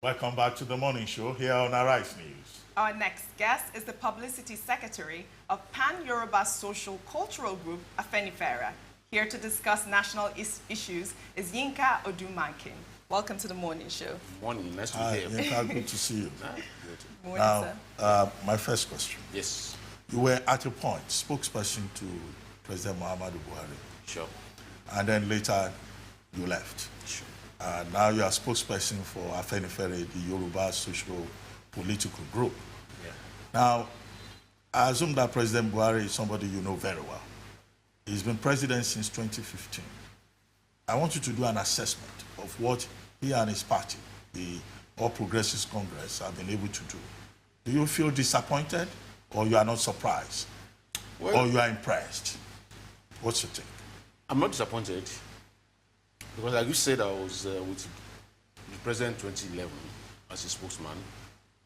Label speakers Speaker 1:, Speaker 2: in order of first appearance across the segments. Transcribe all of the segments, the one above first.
Speaker 1: Welcome back to the morning show here on Arise News.
Speaker 2: Our next guest is the Publicity Secretary of Pan-Yoruba Social Cultural Group, Afenifere. Here to discuss national issues is Yinka Odumakin. Welcome to the morning show.
Speaker 3: Morning, nice to be here.
Speaker 1: Yinka, good to see you.
Speaker 2: Morning,
Speaker 1: Now,
Speaker 2: sir.
Speaker 1: my first question.
Speaker 3: Yes,
Speaker 1: You were at a point spokesperson to President Muhammadu Buhari,
Speaker 3: sure,
Speaker 1: and then later you left.
Speaker 3: sure.
Speaker 1: Now you are spokesperson for Afenifere, the Yoruba Social Political Group.
Speaker 3: Yeah.
Speaker 1: Now, I assume that President Buhari is somebody you know very well. He's been president since 2015. I want you to do an assessment of what he and his party, the All Progressives Congress, have been able to do. Do you feel disappointed, or you are not surprised, or you are impressed? What's your take?
Speaker 3: I'm not disappointed because, like you said, I was with the president in 2011 as a spokesman.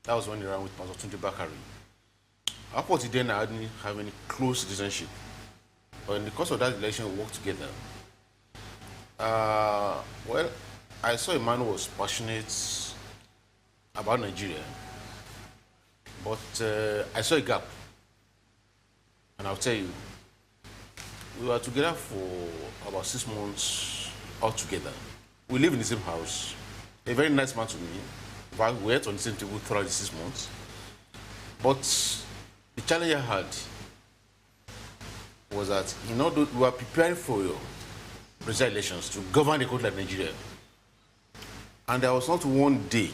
Speaker 3: That was when he ran with Pastor Tunde Bakari. Up until then, I didn't have any close relationship. But in the course of that election, we worked together. Well, I saw a man who was passionate about Nigeria, but I saw a gap. And I'll tell you, we were together for about 6 months altogether. We live in the same house. A very nice man to me. In fact, we ate on the same table throughout the 6 months. But the challenge I had was that, we were preparing for your presidential elections to govern the country like Nigeria. And there was not one day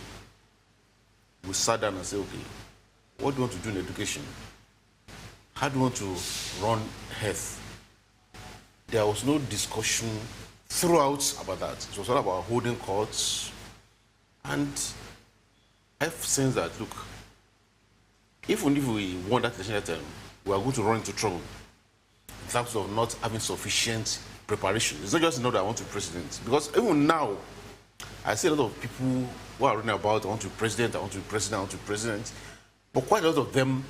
Speaker 3: we sat down and said, okay, what do you want to do in education? How do you want to run health? There was no discussion throughout about that. It was all about holding courts. And I've sensed that, look, even if we won that election at that time, we are going to run into trouble in terms of not having sufficient preparation. It's not just that I want to be president. Because even now, I see a lot of people who are running about, I want to be president, I want to be president, I want to be president. But quite a lot of them,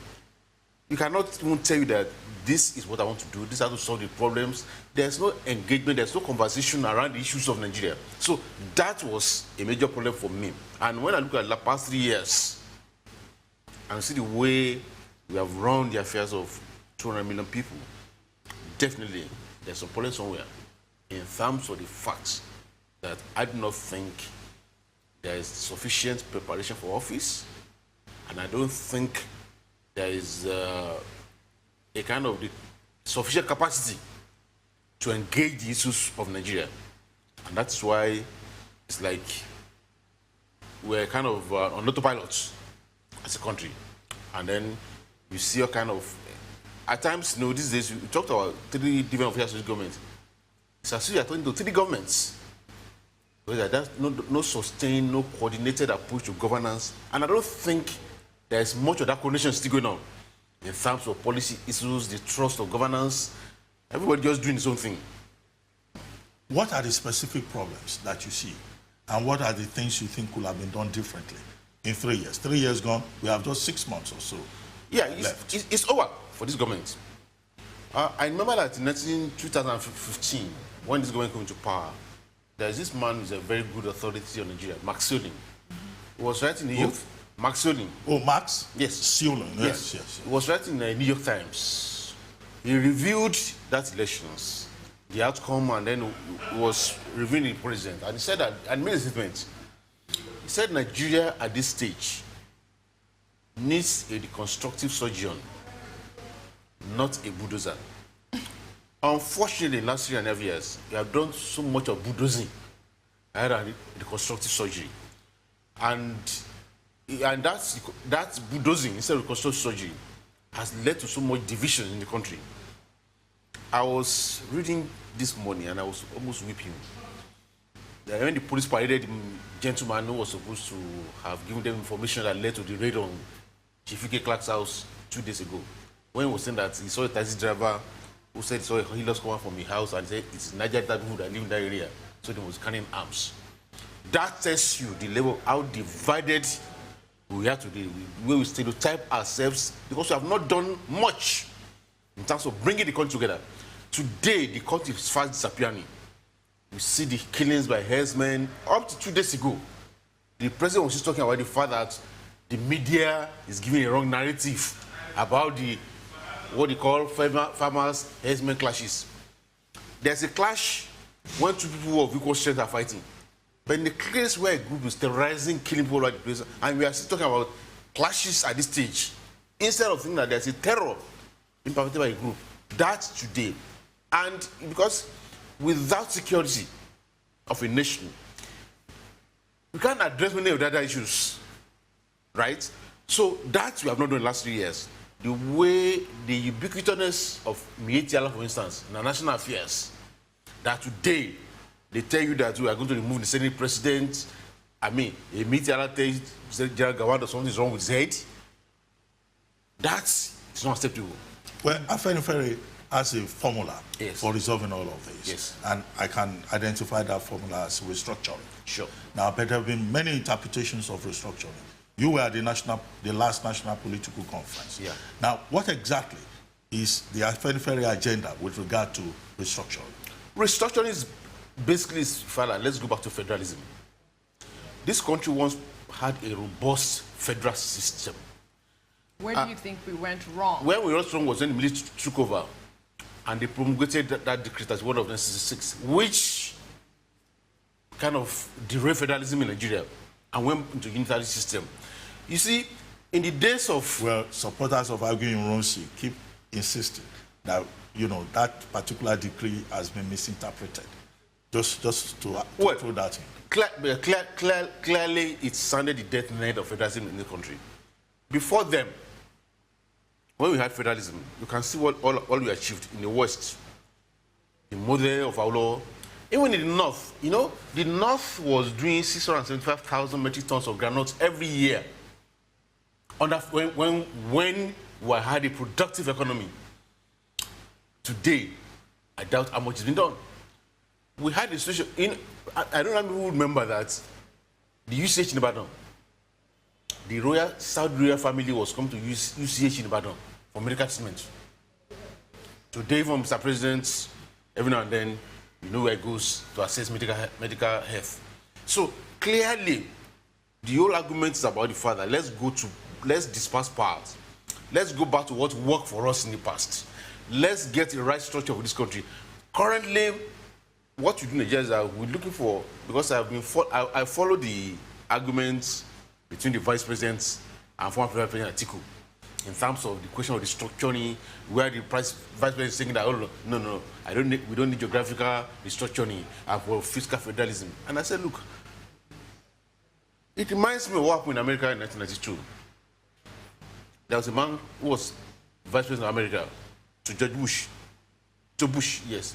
Speaker 3: you cannot even tell you that this is what I want to do, this is how to solve the problems. There's no engagement, there's no conversation around the issues of Nigeria. So that was a major problem for me. And when I look at the past 3 years, and see the way we have run the affairs of 200 million people, definitely there's some problem somewhere in terms of the facts that I do not think there is sufficient preparation for office, and I don't think there is a kind of the sufficient capacity to engage the issues of Nigeria. And that's why it's like we're kind of on autopilot as a country. And then you see a kind of, at times, these days, we talked about 3 different officials of the government. It's as if you're talking to 3 governments. There's no sustained, no coordinated approach to governance. And I don't think there's much of that coordination still going on in terms of policy issues, the trust of governance. Everybody just doing his own thing.
Speaker 1: What are the specific problems that you see? And what are the things you think could have been done differently in 3 years? 3 years gone, we have just 6 months or so.
Speaker 3: Yeah, it's over for this government. I remember that in 2015, when this government came into power, there's this man who's a very good authority on Nigeria, Max Seoling. He was writing in the youth. Max Seoling.
Speaker 1: Oh, Max?
Speaker 3: Yes.
Speaker 1: Seoling, yes.
Speaker 3: He was writing in the New York Times. He reviewed that elections, the outcome, and then he was reviewing the president. And he said that, and made a statement. He said Nigeria at this stage needs a reconstructive surgeon, not a bulldozer. Unfortunately, in the last 3.5 years, we have done so much of bulldozing rather than reconstructive surgery. And that bulldozing instead of reconstructive surgery has led to so much division in the country. I was reading this morning and I was almost weeping. When the police paraded the gentleman who was supposed to have given them information that led to the raid on Chief Yinka Clark's house 2 days ago, when he was saying that he saw a taxi driver who said he saw a healers coming from his house and said it's Nigerian people that live in that area, so they was carrying arms. That tells you the level of how divided we are today, where we stereotype ourselves because we have not done much in terms of bringing the country together. Today, the country is fast disappearing. We see the killings by herdsmen. Up to 2 days ago, the president was just talking about the fact that the media is giving a wrong narrative about the what they call farmers herdsmen clashes. There's a clash when two people of equal strength are fighting. But in the case where a group is terrorizing, killing people all over the place, and we are still talking about clashes at this stage, instead of thinking that there's a terror implemented by a group, that's today. And because without security of a nation, we can't address many of the other issues, right? So that we have not done in the last 3 years. The way, the ubiquitousness of Mietiala, for instance, in our national affairs, that today they tell you that we are going to remove the Senate president. I mean, a Mietiala tells General Gawad something is wrong with Z. That is not acceptable.
Speaker 1: Well, Afenifere has a formula
Speaker 3: Yes.
Speaker 1: for resolving all of this.
Speaker 3: Yes.
Speaker 1: And I can identify that formula as restructuring.
Speaker 3: Sure.
Speaker 1: Now, but there have been many interpretations of restructuring. You were at the last national political conference.
Speaker 3: Yeah.
Speaker 1: Now, what exactly is the Afenifere agenda with regard to restructuring?
Speaker 3: Restructuring is basically, Father, let's go back to federalism. This country once had a robust federal system.
Speaker 2: Where do you think we went wrong?
Speaker 3: Where we went wrong was when the military took over and they promulgated that decree as one of 1966, which kind of derailed federalism in Nigeria and went into a unitary system. You see, in the days of...
Speaker 1: Well, supporters of arguing Ronsi keep insisting that, you know, that particular decree has been misinterpreted. Just to throw that in.
Speaker 3: Clearly, it sounded the death knell of federalism in the country. Before them, when we had federalism, you can see what all we achieved in the West, the model of our law. Even in the North, you know, the North was doing 675,000 metric tons of granules every year. When we had a productive economy. Today, I doubt how much has been done. We had a situation I don't know who remember that the UCH in Ibadan, the royal Saudi royal family was come to use UCH in Ibadan for medical treatment. Today, from Mr. President, every now and then, you know where it goes to assess medical health. So clearly, the whole argument is about the father. Let's disperse powers. Let's go back to what worked for us in the past. Let's get the right structure for this country. Currently, what we do in Nigeria is that we're looking for, because I follow the arguments between the vice president and former president Atiku in terms of the question of the restructuring, where the vice president is saying that, oh, no, we don't need geographical restructuring for fiscal federalism. And I said, look, it reminds me of what happened in America in 1992. There was a man who was vice president of America to George Bush. To Bush, yes.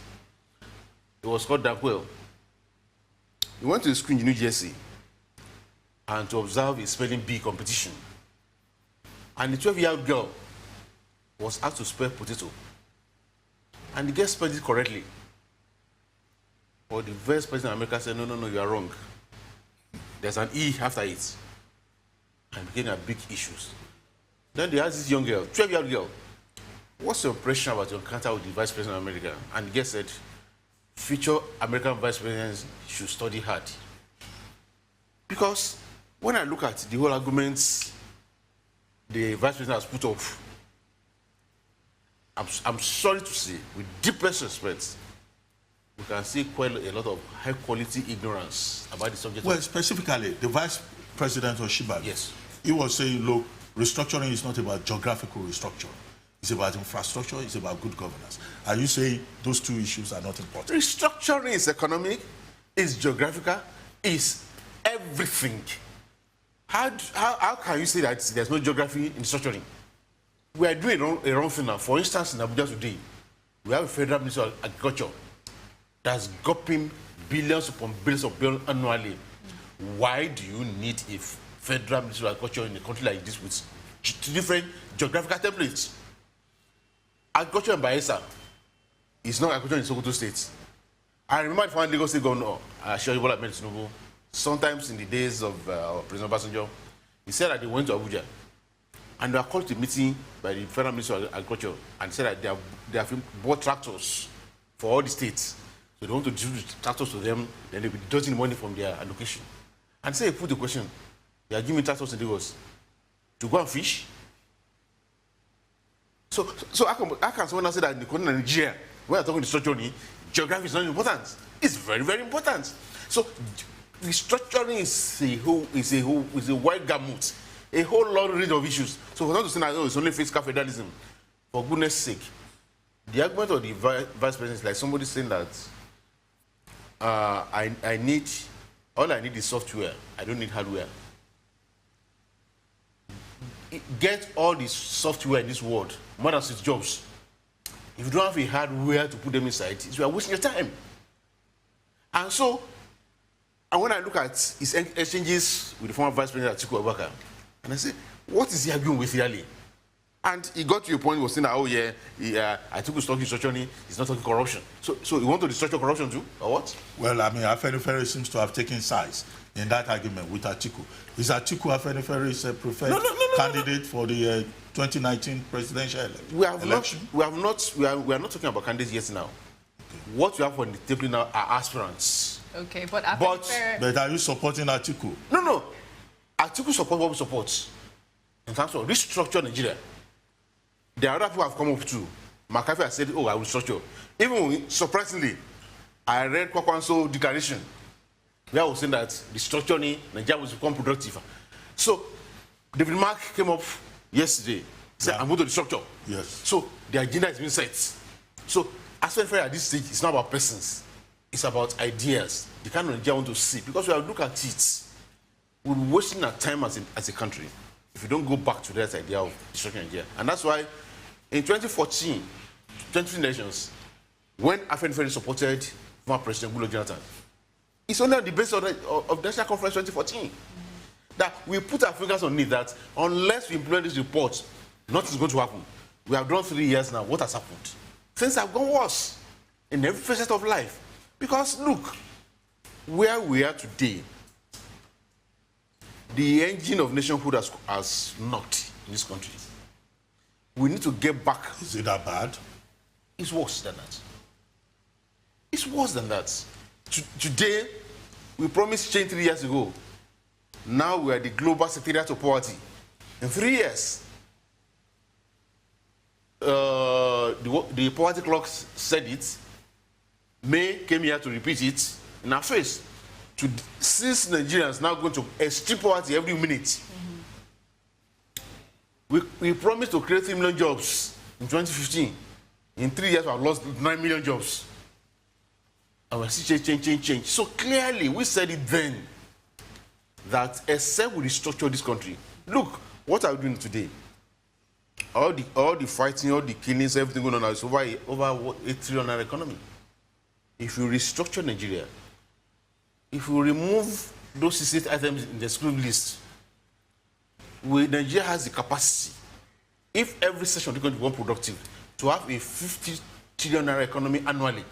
Speaker 3: It was called Danquil. He went to the school in New Jersey and to observe a spelling bee competition. And the 12-year-old girl was asked to spell potato. And the girl spelled it correctly. But the vice president of America said, no, you are wrong. There's an E after it. And became a big issues. Then they asked this young girl, 12-year-old girl, what's your impression about your encounter with the vice president of America? And the girl said, future American vice presidents should study hard. Because when I look at the whole arguments the vice president has put up, I'm sorry to say, with deepest respect, we can see quite a lot of high-quality ignorance about the subject.
Speaker 1: Well, specifically, the vice president of Shiba,
Speaker 3: yes,
Speaker 1: he was saying, look, restructuring is not about geographical restructuring. It's about infrastructure, it's about good governance. Are you saying those two issues are not important?
Speaker 3: Restructuring is economic, is geographical, is everything. How can you say that there's no geography in structuring? We are doing a wrong thing now. For instance, in Abuja today, we have a federal minister of agriculture that's gulping billions upon billions of billions annually. Why do you need a federal minister of agriculture in a country like this with different geographical templates? Agriculture in Bayelsa is not agriculture in Sokoto State. I remember the former Lagos State Governor, Bola Ahmed Tinubu, sometimes in the days of President Obasanjo, he said that they went to Abuja and they were called to a meeting by the Federal Minister of Agriculture and said that they have bought tractors for all the states. So they want to distribute tractors to them, then they'll be deducting money from their allocation. And say you put the question, you are giving tax in Lagos to go and fish? So how can someone say that in the country of Nigeria, when you're talking restructuring, geography is not important? It's very, very important. So restructuring is a wide gamut, a whole lot of issues. So for not to say that it's only fiscal federalism, for goodness sake, the argument of the vice president is like somebody saying that all I need is software. I don't need hardware. Get all the software in this world, more than 6 jobs. If you don't have a hardware to put them inside, you are wasting your time. And so, and when I look at his exchanges with the former vice president Yinka Odumakin, and I say, what is he arguing with really? And he got to a point where he was saying that, oh yeah, I took his talking restructuring, he's not talking corruption. So you want to restructure corruption too, or what?
Speaker 1: Well, I mean, Afenifere seems to have taken sides in that argument with Atiku. Is Atiku Afenifere's preferred candidate for the 2019 presidential election?
Speaker 3: We are not talking about candidates yet now. Okay. What we have on the table now are aspirants.
Speaker 2: Okay, but Afenifere...
Speaker 1: But are you supporting Atiku?
Speaker 3: No. Atiku support what we support in terms of restructure Nigeria. There are other people who have come up too. McAfee has said, oh, I will restructure. Even surprisingly, I read Kwakwanso's declaration where I was saying that restructuring Nigeria will become productive. So David Mark came up yesterday, said, I'm going to restructure.
Speaker 1: Yes.
Speaker 3: So the agenda has been set. So as fair at this stage, it's not about persons. It's about ideas, the kind of Nigeria I want to see. Because we have looked at it, we'll be wasting our time as a country if we don't go back to that idea of restructuring Nigeria. And that's why in 2014, 2015 elections, when Afenifere supported former President Goodluck Jonathan, it's only on the basis of the National Conference 2014 that we put our fingers on it that unless we implement this report, nothing is going to happen. We have done 3 years now. What has happened? Things have gone worse in every facet of life. Because look, where we are today, the engine of nationhood has knocked in this country. We need to get back.
Speaker 1: Is it that bad?
Speaker 3: It's worse than that. It's worse than that. Today, we promised change 3 years ago. Now we are the global secretariat of poverty. In 3 years, the poverty clock said it. May came here to repeat it in our face. Since Nigerians now going to extreme poverty every minute, we promised to create 3 million jobs in 2015. In 3 years, we have lost 9 million jobs. And we're still change. So clearly, we said it then that except we restructure this country, look, what are we doing today? All the fighting, all the killings, everything going on now is over $8 trillion economy. If you restructure Nigeria, if you remove those 68 items in the exclusive list, Nigeria has the capacity, if every session is going to be more productive, to have a $50 trillion economy annually.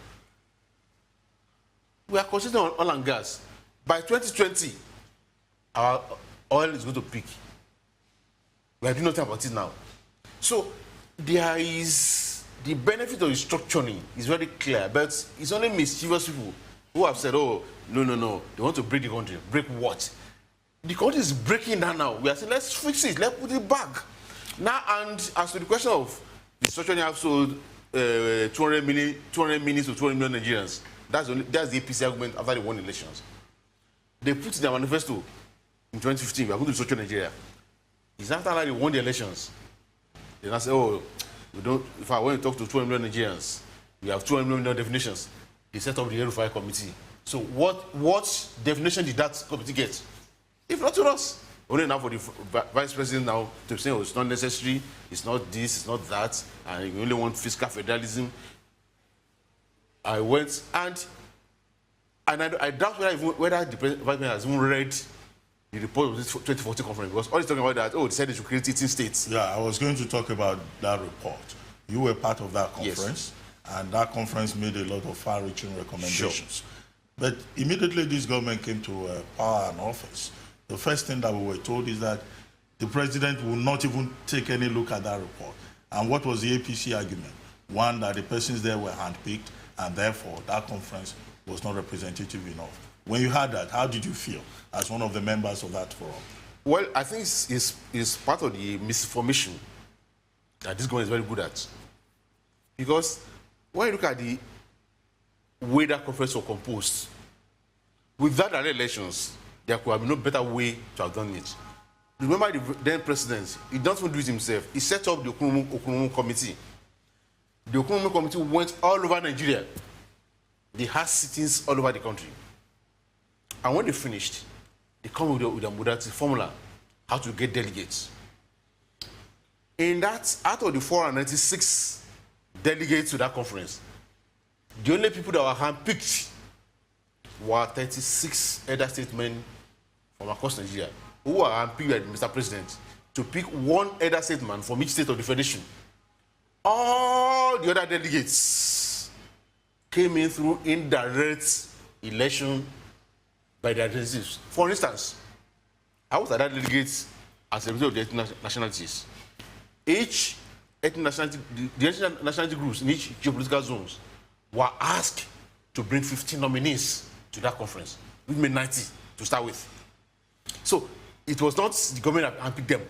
Speaker 3: We are considering oil and gas. By 2020, our oil is going to peak. We are doing nothing about it now. So there is the benefit of restructuring is very clear, but it's only mischievous people who have said, oh, no, they want to break the country. Break what? The country is breaking down now. We are saying, let's fix it, let's put it back. Now, and as to the question of restructuring, have sold 200 million to 200 million Nigerians. That's the APC argument after they won elections. They put in their manifesto in 2015, we are going to restructure Nigeria. It's after they won the elections. They now say, oh, if I want to talk to 200 million Nigerians, we have 200 million definitions. They set up the Afenifere committee. So what definition did that committee get? If not to us. Only now for the vice president now to say, oh, it's not necessary, it's not this, it's not that, and you only want fiscal federalism. I went and I doubt whether the vice president has even read the report of this 2014 conference, because all he's talking about that, oh, they said they should create 18 states.
Speaker 1: Yeah, I was going to talk about that report. You were part of that conference, yes. And that conference made a lot of far-reaching recommendations. Sure. But immediately this government came to power and office, the first thing that we were told is that the president will not even take any look at that report. And what was the APC argument? One, that the persons there were handpicked, and therefore that conference was not representative enough When you heard that, how did you feel as one of the members of that forum?
Speaker 3: Well, I think it's part of the misinformation that this government is very good at. Because when you look at the way that conference was composed, without the elections, there could have been no better way to have done it. Remember the then president, he doesn't do it himself. He set up the Okunumu Committee. The Okunumu Committee went all over Nigeria. They had sittings all over the country. And when they finished, they come with a modality formula, how to get delegates. In that, out of the 496 delegates to that conference, the only people that were handpicked were 36 elder statesmen from across Nigeria, who were handpicked by Mr. President to pick one elder statesman from each state of the federation. All the other delegates came in through indirect election by their representatives. For instance, I was at that delegates as a result of the ethnic nationalities. Each ethnic nationality, the ethnic nationality groups in each geopolitical zones were asked to bring 15 nominees to that conference. We made 90 to start with. So it was not the government that handpicked them.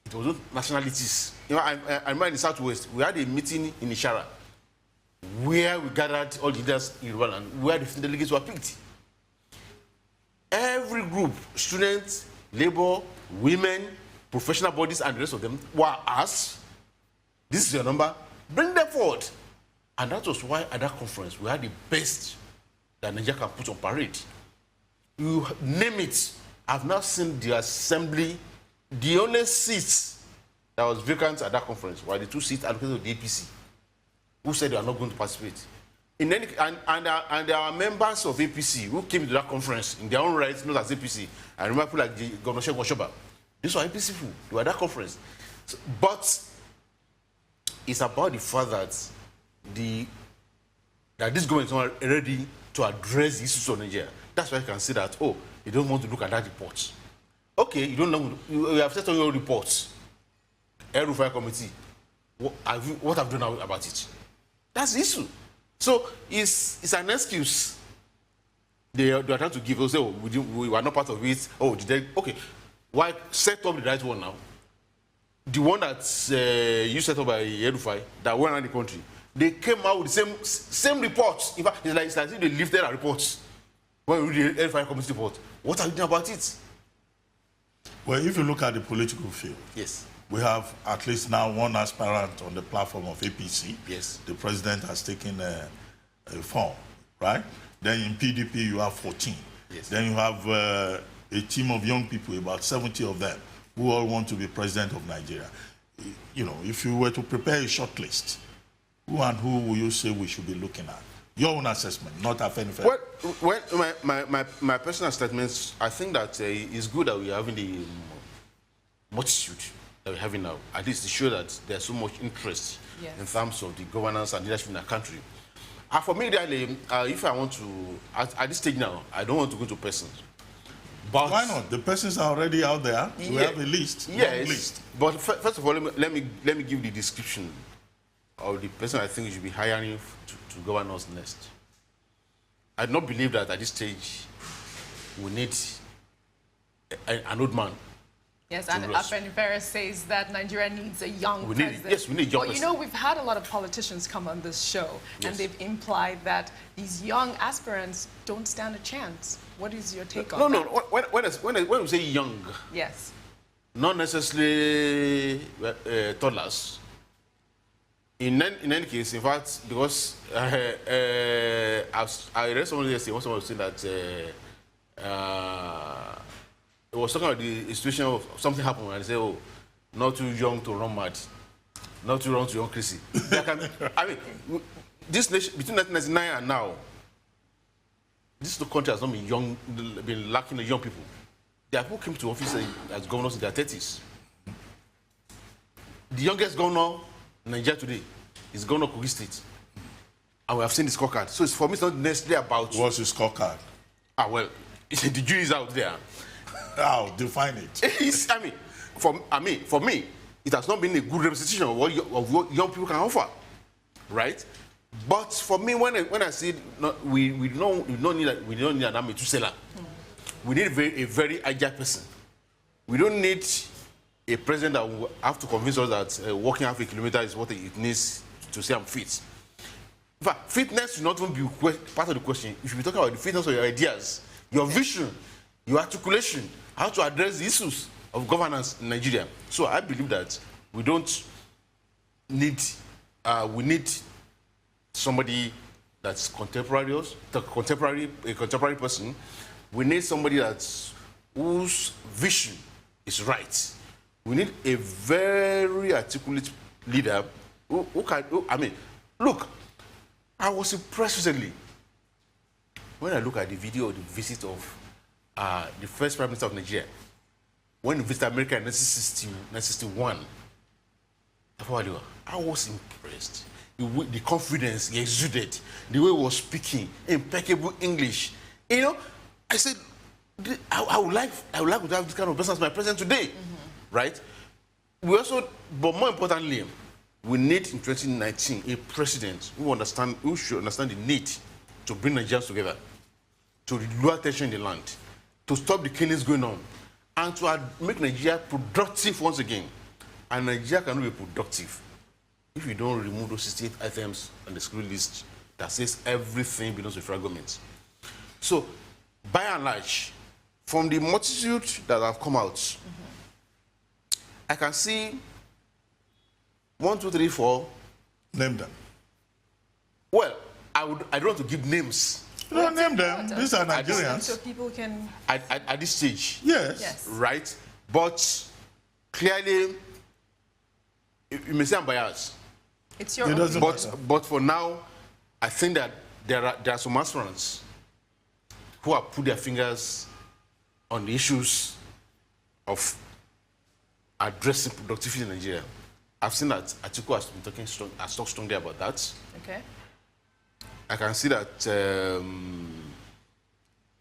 Speaker 3: It was not nationalities. You know, I remember in the Southwest, we had a meeting in Ishara where we gathered all the leaders in Rwanda, where the delegates were picked. Every group, students, labor, women, professional bodies, and the rest of them were asked, this is your number, bring them forward. And that was why at that conference, we had the best that Nigeria can put on parade. You name it. I've now seen the assembly. The only seats that was vacant at that conference were the 2 seats allocated to the APC, who said they are not going to participate. And there are members of APC who came to that conference in their own rights, not as APC. I remember people like Governor Shegun Oshoba. These were APC people. They were at that conference. So, but it's about the fact that this government is not ready to address the issues of Nigeria. That's why you can say that, oh, you don't want to look at that report. Okay, you don't know. You have set on your reports. Afenifere Committee. What have you done about it? That's the issue. So it's an excuse they are trying to give us. Oh, we were not part of it. Oh, did they? Okay, why set up the right one now? The one that you set up by Afenifere that went around the country. They came out with the same reports. In fact, it's like they lifted our reports. When we read the Afenifere Committee report, what are you doing about it?
Speaker 1: Well, if you look at the political field,
Speaker 3: yes,
Speaker 1: we have at least now one aspirant on the platform of APC.
Speaker 3: Yes.
Speaker 1: The president has taken a form, right? Then in PDP, you have 14.
Speaker 3: Yes.
Speaker 1: Then you have a team of young people, about 70 of them, who all want to be president of Nigeria. You know, if you were to prepare a short list, who and who will you say we should be looking at? Your own assessment, not Afenifere.
Speaker 3: Well, my personal statements, I think that it's good that we are having the multitude that we're having now, at least to show that there's so much interest in terms of the governance and leadership in our country. For me, really, if I want to, at this stage now, I don't want to go to persons. But
Speaker 1: why not? The persons are already out there. We have a list.
Speaker 3: Yes.
Speaker 1: List.
Speaker 3: But first of all, let me give the description of the person I think we should be hiring to govern us next. I do not believe that at this stage we need an old man.
Speaker 2: Yes, and Afenifere says that Nigeria needs a young president.
Speaker 3: Yes, we need a young
Speaker 2: president. You know, we've had a lot of politicians come on this show, and they've implied that these young aspirants don't stand a chance. What is your take on that?
Speaker 3: No. When we say young,
Speaker 2: yes,
Speaker 3: not necessarily toddlers. In any case, in fact, because I read somebody yesterday, someone was saying that it was talking about the situation of something happened, and they say, oh, not too young to run mad, not too young to run crazy. I mean, this nation, between 1999 and now, this country has not been lacking the young people. There are people who came to office as governors in their 30s. The youngest governor in Nigeria today is Governor Kogi State. And we have seen the scorecard. So it's, for me, it's not necessarily about...
Speaker 1: What's the scorecard?
Speaker 3: Well, the jury is out there.
Speaker 1: How? Define it.
Speaker 3: For me, it has not been a good representation of what young people can offer, right? But for me, when I see we don't need an army to sell. We need a very agile person. We don't need a president that will have to convince us that walking half a kilometer is what it needs to say I'm fit. In fact, fitness should not even be part of the question. You should be talking about the fitness of your ideas, your vision, your articulation, how to address the issues of governance in Nigeria. So I believe that we don't need, we need somebody that's a contemporary person. We need somebody whose vision is right. We need a very articulate leader who can, look, I was impressed recently when I look at the video of the visit of the first Prime Minister of Nigeria, when he visited America in 1961. I was impressed. The confidence he exuded, the way he was speaking, impeccable English. You know, I said, I would like to have this kind of person as my president today, right? We also, but more importantly, we need in 2019 a president who should understand the need to bring Nigerians together, to lower tension in the land, to stop the killings going on, and to make Nigeria productive once again. And Nigeria cannot be productive if you don't remove those 68 items on the school list that says everything belongs to the federal government. So, by and large, from the multitude that have come out, I can see 1, 2, 3, 4.
Speaker 1: Name them.
Speaker 3: Well, I don't want to give names.
Speaker 1: You don't name them. These are Nigerians.
Speaker 2: So people can...
Speaker 3: At this stage.
Speaker 1: Yes.
Speaker 3: Right? But clearly, you may say I'm biased.
Speaker 2: It's your
Speaker 1: It doesn't matter.
Speaker 3: But for now, I think that there are some aspirants who have put their fingers on the issues of addressing productivity in Nigeria. I've seen that Atiku has talked strongly about that.
Speaker 2: Okay.
Speaker 3: I can see that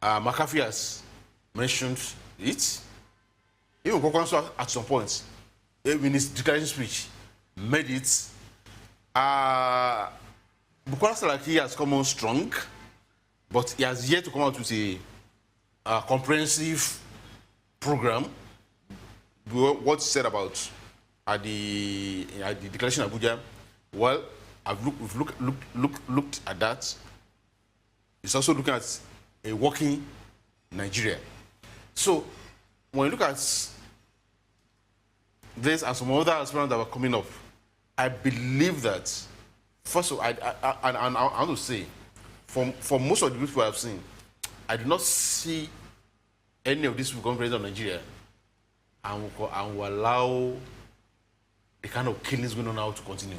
Speaker 3: McAfee has mentioned it. Even Kokonso at some point, in his declaration speech, made it. Bukola Saraki has come on strong, but he has yet to come out with a comprehensive program. What he said about at the declaration of Abuja, well, we've looked at that. It's also looking at a working Nigeria. So when you look at this and some other aspirants that were coming up, I believe that, first of all, I want to say, for most of the people I've seen, I do not see any of these people become president of Nigeria and will allow the kind of killings going on now to continue.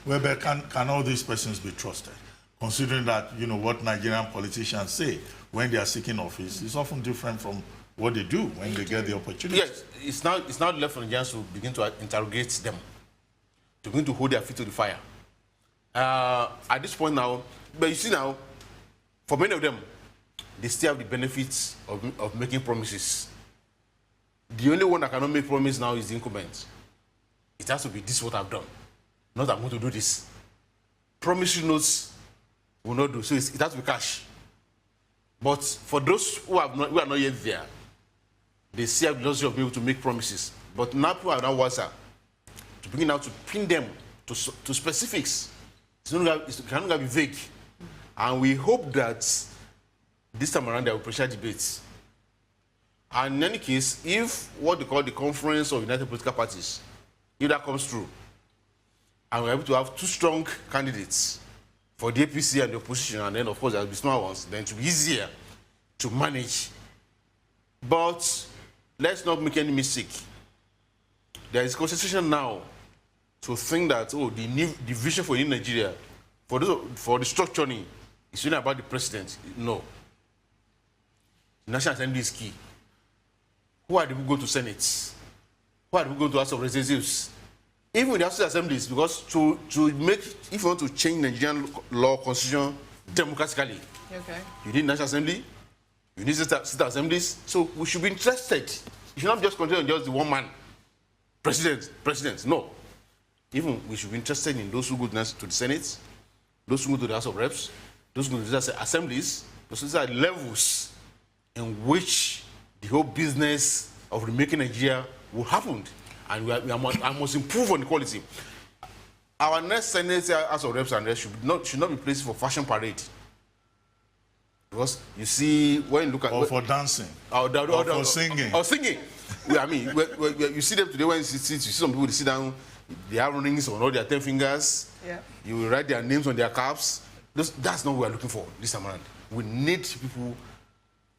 Speaker 1: Well, but can all these persons be trusted? Considering that, you know, what Nigerian politicians say when they are seeking office is often different from what they do when they get the opportunity.
Speaker 3: Yes, it's now left for Nigerians to begin to interrogate them, to begin to hold their feet to the fire. At this point now, but you see now, for many of them, they still have the benefits of making promises. The only one that cannot make promise now is the incumbent. It has to be this is what I've done, not I'm going to do this. Promissory notes will not do, so it has to be cash. But for those who are not yet there, they still have the luxury of being able to make promises. But now people are now wiser to begin now to pin them to specifics. It cannot be vague. And we hope that this time around there will be pressure debates. And in any case, if what they call the Conference of United Political Parties, if that comes through, and we're able to have two strong candidates for the APC and the opposition, and then of course there will be small ones, then it will be easier to manage. But let's not make any mistake. There is constitution now to think that, oh, the vision for Nigeria, for the structuring, it's really about the president. No. The National Assembly is key. Who are the people going to Senate? Who are the people going to House of Representatives? Even with the House of Assemblies, because to make, if you want to change Nigerian law constitution democratically,
Speaker 2: okay, you
Speaker 3: need National Assembly, you need state assemblies, so we should be interested. You should not just concentrate on just the one man, president, no. Even we should be interested in those who go to the Senate, those who go to the House of Reps, those who go to the assemblies, those are levels in which the whole business of remaking Nigeria will happen. And I must improve on the quality. Our next Senate House of Reps and Reps should not be placed for fashion parade. Because you see, when you look at...
Speaker 1: Or for dancing. Or for singing.
Speaker 3: Or singing. I mean, you see them today when you see some people, they sit down, they have rings on all their 10 fingers. Yeah. You write their names on their caps. That's not what we're looking for this time around. We need people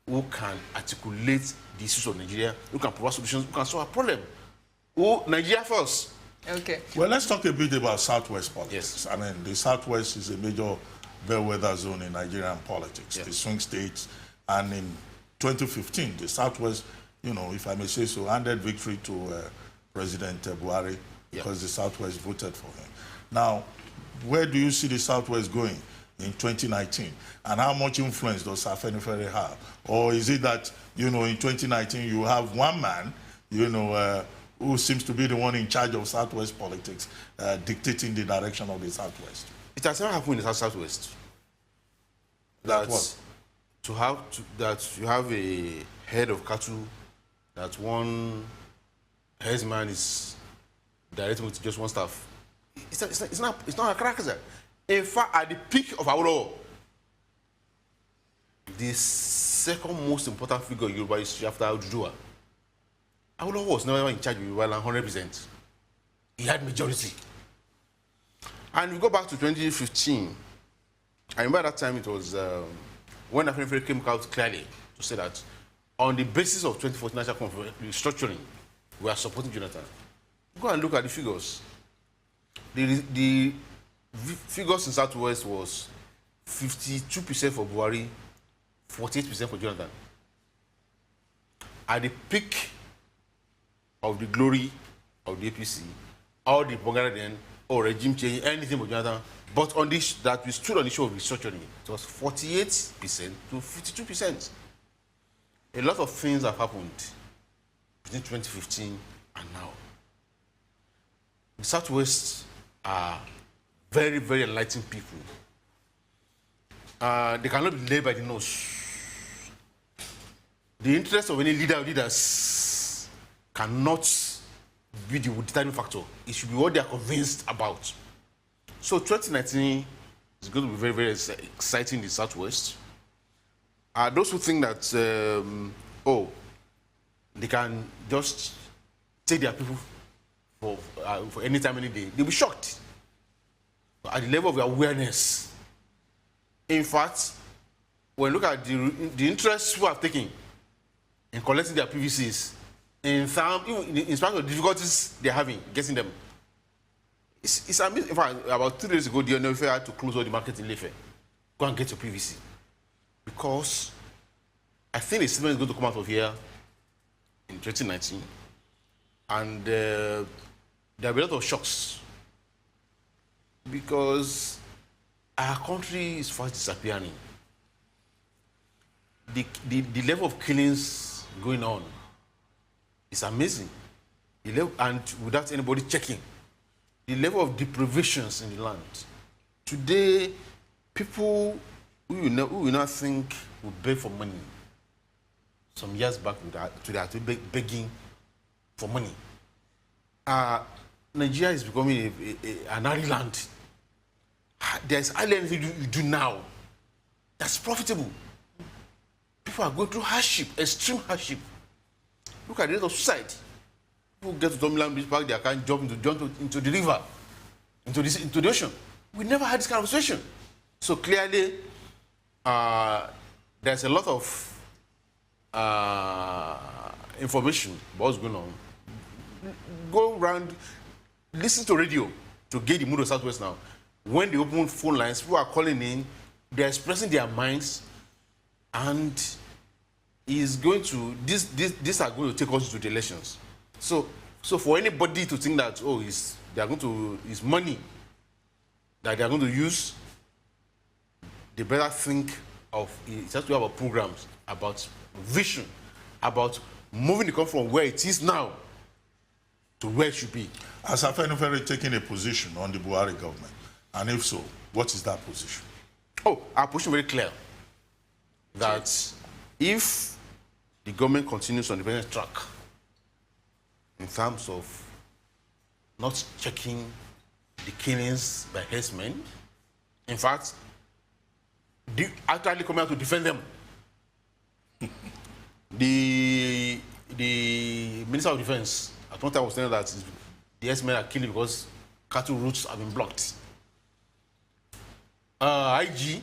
Speaker 3: who can articulate the issues of Nigeria, who can provide solutions, who can solve a problem. Oh, Nigeria first.
Speaker 2: Okay.
Speaker 1: Well, let's talk a bit about Southwest politics.
Speaker 3: Yes.
Speaker 1: I mean, the Southwest is a major bellwether zone in Nigerian politics,
Speaker 3: yes.
Speaker 1: The swing states. And in 2015, the Southwest, you know, if I may say so, handed victory to President Buhari because the Southwest voted for him. Now, where do you see the Southwest going in 2019? And how much influence does Afenifere have? Or is it that, you know, in 2019 you have one man, you know, who seems to be the one in charge of Southwest politics, dictating the direction of the Southwest?
Speaker 3: It has never happened in the Southwest.
Speaker 1: That what?
Speaker 3: That you have a head of cattle, that one herdsman is directing with just one staff. It's not a character. In fact, at the peak of our law, the second most important figure in Yoruba history after Oduduwa, Awolowo was never in charge of Yoruba land 100%. He had majority. And we go back to 2015. I remember that time it was when Afenifere came out clearly to say that on the basis of 2014 National Conference restructuring, we are supporting Jonathan. Go and look at the figures. The figures in Southwest was 52% for Buhari, 48% for Jonathan. At the peak of the glory of the APC, all the propaganda then, or regime change, anything but Jonathan. But on this, that we stood on the issue of restructuring, it was 48% to 52%. A lot of things have happened between 2015 and now. The Southwest are very, very enlightened people. They cannot be led by the nose. The interest of any leader or leaders cannot be the determining factor. It should be what they are convinced about. So 2019 is going to be very, very exciting in the Southwest. Those who think that, they can just take their people for any time, any day, they'll be shocked at the level of their awareness. In fact, when you look at the interest who have taken in collecting their PVCs, in spite of the difficulties they're having getting them, it's amazing. In fact, about 2 days ago, the Afenifere had to close all the market in Ife. Go and get your PVC. Because I think the statement is going to come out of here in 2019. And there will be a lot of shocks. Because our country is fast disappearing. The level of killings going on is amazing. And without anybody checking. The level of deprivations in the land. Today, people who you not think will beg for money. Some years back, they are begging for money. Nigeria is becoming an island. There's island you do now that's profitable. People are going through hardship, extreme hardship. Look at the rate of suicide. People get to Tomiland Beach Park, they can't jump into the river, into the ocean. We never had this kind of situation. So clearly, there's a lot of information about what's going on. Go around, listen to radio to get the mood of Southwest now. When they open phone lines, people are calling in, they're expressing their minds, and these are going to take us to the elections. So for anybody to think that it's money that they are going to use, they better think of it has to have programs about vision, about moving the country from where it is now to where it should be.
Speaker 1: As Afenifere taking a position on the Buhari government, And if so, what is that position?
Speaker 3: Oh, our position very clear. That if the government continues on the present track in terms of not checking the killings by herdsmen, in fact, actually coming out to defend them. The Minister of Defense at one time was saying that the herdsmen are killing because cattle routes have been blocked. IG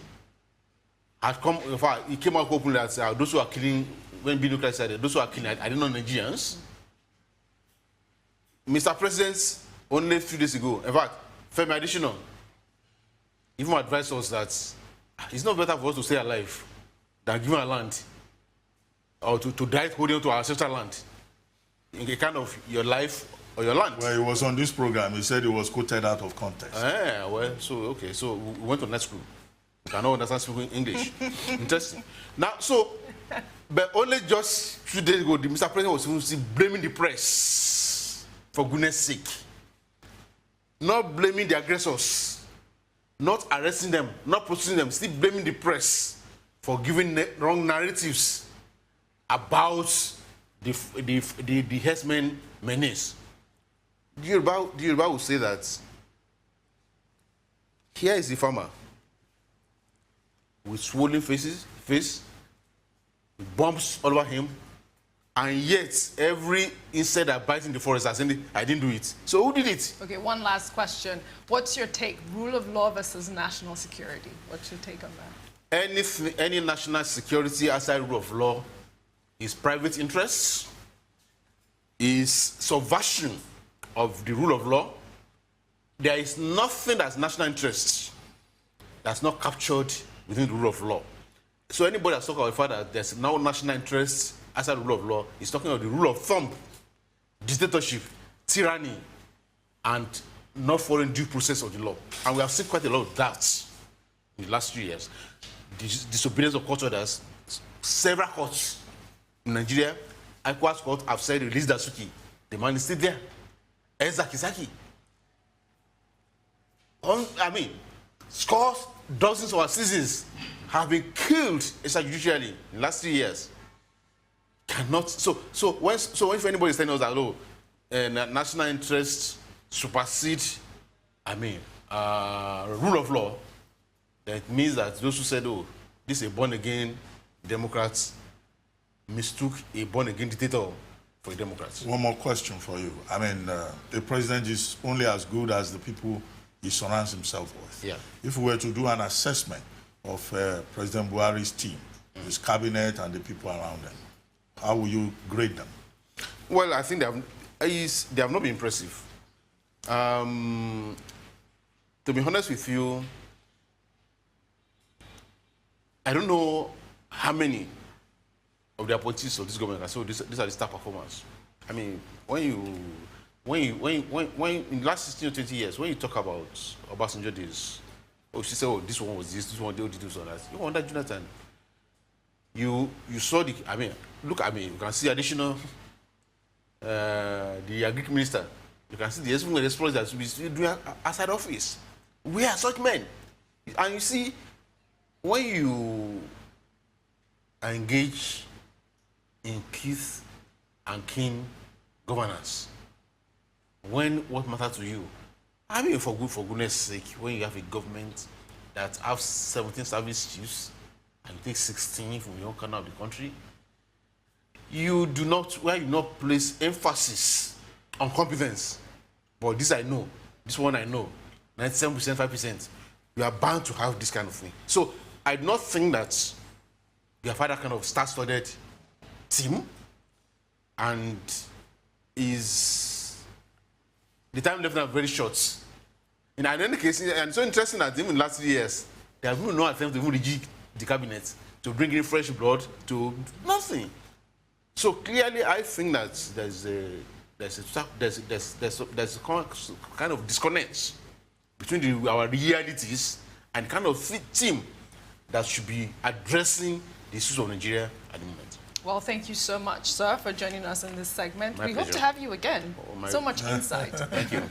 Speaker 3: had come, in fact, he came out openly that those who are killing, when Binuka said those who are killing, I didn't know Nigerians. Mr. President, only a few days ago, in fact, Femi Additional even advised us that it's not better for us to stay alive than give our land or to die holding on to our ancestral land in a kind of your life or your land.
Speaker 1: Well, he was on this program. He said it was quoted out of context.
Speaker 3: Well, so, okay, so we went to net school. You cannot understand speaking English. Interesting. Now, so, but only just 2 days ago, the Mr. President was blaming the press, for goodness sake. Not blaming the aggressors, not arresting them, not prosecuting them, still blaming the press for giving wrong narratives about the herdsmen menace. The Yoruba will say that here is the farmer with swollen face, with bumps all over him, and yet every insect that bites in the forest has said, I didn't do it. So who did it?
Speaker 2: Okay, one last question. What's your take? Rule of law versus national security. What's your take on that?
Speaker 3: Any national security outside rule of law is private interests, is subversion of the rule of law. There is nothing that's national interest that's not captured within the rule of law. So anybody that's talking about the fact that there's now national interest outside the rule of law is talking about the rule of thumb, dictatorship, tyranny, and not following due process of the law. And we have seen quite a lot of that in the last 3 years. Disobedience of court orders, several courts in Nigeria, ECOWAS court have said release Dasuki. The man is still there. Ezaki. I mean, scores, dozens of our citizens have been killed extrajudicially in the last 3 years. Cannot. So if anybody is telling us that national interests supersede, rule of law, that means that those who said, this is a born-again Democrat mistook a born-again dictator for a Democrat.
Speaker 1: One more question for you. The president is only as good as the people he surrounds himself with.
Speaker 3: Yeah.
Speaker 1: If we were to do an assessment of President Buhari's team, his cabinet and the people around them, how will you grade them?
Speaker 3: Well, I think they have not been impressive. To be honest with you, I don't know how many of the appointees of this government are so these are the star performers. I mean, when in the last 16 or 20 years, when you talk about Obasanjo days, she said, this one was this one, they did this one, that. You wonder, Jonathan, you saw you can see additional, the agriculture minister, you can see the exploits that we do outside office. We are such men. And you see, when you engage in kith and kin governance, when what matters to you, for goodness sake, when you have a government that have 17 service chiefs and you take 16 from your corner of the country, you do not place emphasis on competence. But this I know, this one I know, 97%, 5%, you are bound to have this kind of thing. So I do not think that you have had that kind of star-studded team, and the time left now very short. In any case, and so interesting that even in the last 3 years, there have been no attempt to even rejig the cabinet, to bring in fresh blood, to nothing. So clearly, I think that there's a kind of disconnect between our realities and kind of team that should be addressing the issues of Nigeria at the moment.
Speaker 2: Well, thank you so much, sir, for joining us in this segment.
Speaker 3: My
Speaker 2: we
Speaker 3: pleasure.
Speaker 2: hope to have you again. So much insight.
Speaker 3: Thank you.